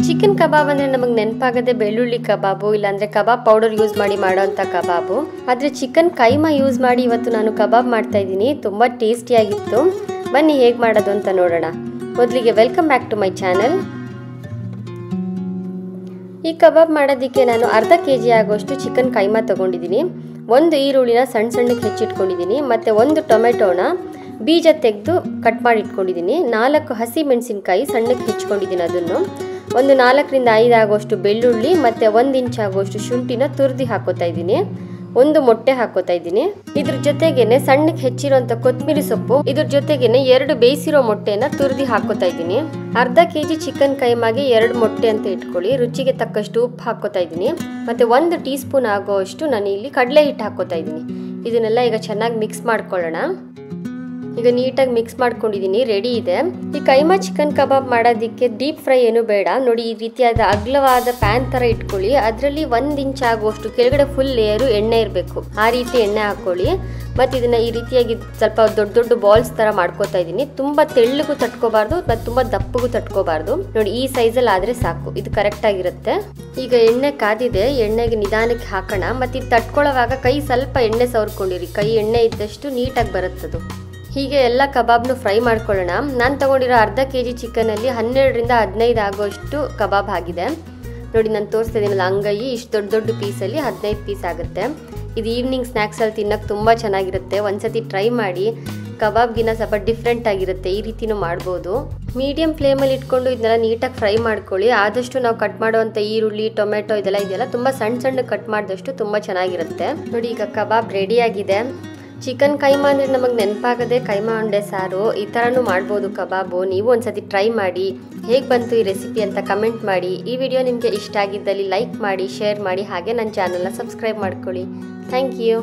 Chicken ಕಬಾಬ್ ಅಂದರೆ ನಮಗೆ ನೆನಪಾಗದೆ ಬೆಳ್ಳುಳ್ಳಿ ಕಬಾಬು ಇಲ್ಲಾಂದರೆ ಕಬಾಬ್ ಪೌಡರ್ ಯೂಸ್ ಮಾಡಿ ಮಾಡೋವಂಥ ಕಬಾಬು. ಆದರೆ ಚಿಕನ್ ಕೈಮಾ ಯೂಸ್ ಮಾಡಿ ಇವತ್ತು ನಾನು ಕಬಾಬ್ ಮಾಡ್ತಾ ಇದ್ದೀನಿ. ತುಂಬ ಟೇಸ್ಟಿಯಾಗಿತ್ತು. ಬನ್ನಿ ಹೇಗೆ ಮಾಡೋದು ಅಂತ ನೋಡೋಣ. ಮೊದಲಿಗೆ welcome back to my channel. ಈ ಕಬಾಬ್ ಮಾಡೋದಕ್ಕೆ ನಾನು ಅರ್ಧ ಕೆಜಿ ಆಗೋಷ್ಟು ಚಿಕನ್ ಕೈಮಾ ತೊಗೊಂಡಿದ್ದೀನಿ. ಒಂದು ಈರುಳ್ಳಿನ ಸಣ್ಣ ಸಣ್ಣಕ್ಕೆ ಹೆಚ್ಚಿಟ್ಕೊಂಡಿದ್ದೀನಿ. ಮತ್ತು ಒಂದು ಟೊಮೆಟೋನ ಬೀಜ ತೆಗೆದು ಕಟ್ ಮಾಡಿ ಇಟ್ಕೊಂಡಿದ್ದೀನಿ. 4 ಹಸಿ ಮೆಣಸಿನ್ಕಾಯಿ ಸಣ್ಣಕ್ಕೆ ಹೆಚ್ಕೊಂಡಿದ್ದೀನಿ. ಅದನ್ನು ಒಂದು 4ರಿಂದ 5 ಆಗೋಷ್ಟು ಬೆಳ್ಳುಳ್ಳಿ ಮತ್ತು 1 ಇಂಚ್ ಆಗೋಷ್ಟು ಶುಂಠಿನ ತುರಿದು ಹಾಕೋತಾ ಇದ್ದೀನಿ. ಒಂದು ಮೊಟ್ಟೆ ಹಾಕೋತಾ ಇದ್ದೀನಿ. ಇದ್ರ ಜೊತೆಗೇನೆ ಸಣ್ಣಕ್ಕೆ ಹೆಚ್ಚಿರೋಂಥ ಕೊತ್ತಂಬರಿ ಸೊಪ್ಪು, ಇದ್ರ ಜೊತೆಗೇನೆ 2 ಬೇಯಿಸಿರೋ ಮೊಟ್ಟೆನ ತುರಿದು ಹಾಕೋತಾ ಇದ್ದೀನಿ. ಅರ್ಧ ಕೆಜಿ ಚಿಕನ್ ಕೈಮಾಗೆ 2 ಮೊಟ್ಟೆ ಅಂತ ಇಟ್ಕೊಳ್ಳಿ. ರುಚಿಗೆ ತಕ್ಕಷ್ಟು ಉಪ್ಪು ಹಾಕೋತಾ ಇದ್ದೀನಿ. ಮತ್ತು 1 ಟೀ ಸ್ಪೂನ್ ಆಗೋಷ್ಟು ನಾನು ಇಲ್ಲಿ ಕಡಲೆ ಹಿಟ್ಟು ಹಾಕೋತಾ ಇದ್ದೀನಿ. ಇದನ್ನೆಲ್ಲ ಈಗ ಚೆನ್ನಾಗಿ ಮಿಕ್ಸ್ ಮಾಡ್ಕೊಳ್ಳೋಣ. ಈಗ ನೀಟಾಗಿ ಮಿಕ್ಸ್ ಮಾಡ್ಕೊಂಡಿದ್ದೀನಿ, ರೆಡಿ ಇದೆ. ಈ ಕೈಮಾ ಚಿಕನ್ ಕಬಾಬ್ ಮಾಡೋದಕ್ಕೆ ಡೀಪ್ ಫ್ರೈ ಏನು ಬೇಡ. ನೋಡಿ, ಈ ರೀತಿಯಾದ ಅಗಲವಾದ ಪ್ಯಾನ್ ಥರ ಇಟ್ಕೊಳ್ಳಿ. ಅದರಲ್ಲಿ 1 ಇಂಚ್ ಆಗುವಷ್ಟು ಕೆಳಗಡೆ ಫುಲ್ ಲೇಯರು ಎಣ್ಣೆ ಇರಬೇಕು. ಆ ರೀತಿ ಎಣ್ಣೆ ಹಾಕ್ಕೊಳ್ಳಿ. ಮತ್ತು ಇದನ್ನು ಈ ರೀತಿಯಾಗಿ ಸ್ವಲ್ಪ ದೊಡ್ಡ ದೊಡ್ಡ ಬಾಲ್ಸ್ ಥರ ಮಾಡ್ಕೋತಾ ಇದ್ದೀನಿ. ತುಂಬ ತೆಳ್ಳಗೂ ತಟ್ಕೋಬಾರ್ದು ಮತ್ತು ತುಂಬ ದಪ್ಪಗೂ ತಟ್ಕೋಬಾರ್ದು. ನೋಡಿ, ಈ ಸೈಜಲ್ಲಿ ಆದರೆ ಸಾಕು, ಇದು ಕರೆಕ್ಟಾಗಿರುತ್ತೆ. ಈಗ ಎಣ್ಣೆ ಕಾದಿದೆ, ಎಣ್ಣೆಗೆ ನಿಧಾನಕ್ಕೆ ಹಾಕೋಣ. ಮತ್ತು ಇದು ತಟ್ಕೊಳ್ಳೋವಾಗ ಕೈ ಸ್ವಲ್ಪ ಎಣ್ಣೆ ಸವರ್ಕೊಂಡಿರಿ. ಕೈ ಎಣ್ಣೆ ಇದ್ದಷ್ಟು ನೀಟಾಗಿ ಬರುತ್ತದು. ಹೀಗೆ ಎಲ್ಲ ಕಬಾಬ್ನು ಫ್ರೈ ಮಾಡ್ಕೊಳ್ಳೋಣ. ನಾನು ತೊಗೊಂಡಿರೋ ಅರ್ಧ ಕೆಜಿ ಚಿಕನಲ್ಲಿ 12ರಿಂದ 15 ಆಗೋಷ್ಟು ಕಬಾಬ್ ಆಗಿದೆ. ನೋಡಿ, ನಾನು ತೋರಿಸ್ತಾ ಇದ್ದೀನಲ್ಲ, ಅಂಗೈ ಇಷ್ಟು ದೊಡ್ಡ ದೊಡ್ಡ ಪೀಸಲ್ಲಿ 15 ಪೀಸ್ ಆಗುತ್ತೆ. ಇದು ಈವ್ನಿಂಗ್ ಸ್ನ್ಯಾಕ್ಸಲ್ಲಿ ತಿನ್ನೋಕ್ಕೆ ತುಂಬ ಚೆನ್ನಾಗಿರುತ್ತೆ. ಒಂದ್ಸತಿ ಟ್ರೈ ಮಾಡಿ. ಕಬಾಬ್ಗಿನ್ನ ಸ್ವಲ್ಪ ಡಿಫ್ರೆಂಟ್ ಆಗಿರುತ್ತೆ. ಈ ರೀತಿನೂ ಮಾಡ್ಬೋದು. ಮೀಡಿಯಂ ಫ್ಲೇಮಲ್ಲಿ ಇಟ್ಕೊಂಡು ಇದನ್ನೆಲ್ಲ ನೀಟಾಗಿ ಫ್ರೈ ಮಾಡ್ಕೊಳ್ಳಿ. ಆದಷ್ಟು ನಾವು ಕಟ್ ಮಾಡುವಂಥ ಈರುಳ್ಳಿ, ಟೊಮೆಟೊ ಇದೆಲ್ಲ ತುಂಬ ಸಣ್ಣ ಸಣ್ಣ ಕಟ್ ಮಾಡಿದಷ್ಟು ತುಂಬ ಚೆನ್ನಾಗಿರುತ್ತೆ. ನೋಡಿ, ಈಗ ಕಬಾಬ್ ರೆಡಿಯಾಗಿದೆ. ಚಿಕನ್ ಕೈಮಾ ಅಂದರೆ ನಮಗೆ ನೆನಪಾಗದೆ ಕೈಮಾ ಉಂಡೆ ಸಾರು. ಈ ಥರನೂ ಮಾಡ್ಬೋದು ಕಬಾಬು. ನೀವು ಒಂದ್ಸತಿ ಟ್ರೈ ಮಾಡಿ. ಹೇಗೆ ಬಂತು ಈ ರೆಸಿಪಿ ಅಂತ ಕಮೆಂಟ್ ಮಾಡಿ. ಈ ವಿಡಿಯೋ ನಿಮಗೆ ಇಷ್ಟ ಆಗಿದ್ದಲ್ಲಿ ಲೈಕ್ ಮಾಡಿ, ಶೇರ್ ಮಾಡಿ. ಹಾಗೆ ನನ್ನ ಚಾನಲ್ನ ಸಬ್ಸ್ಕ್ರೈಬ್ ಮಾಡ್ಕೊಳ್ಳಿ. Thank you.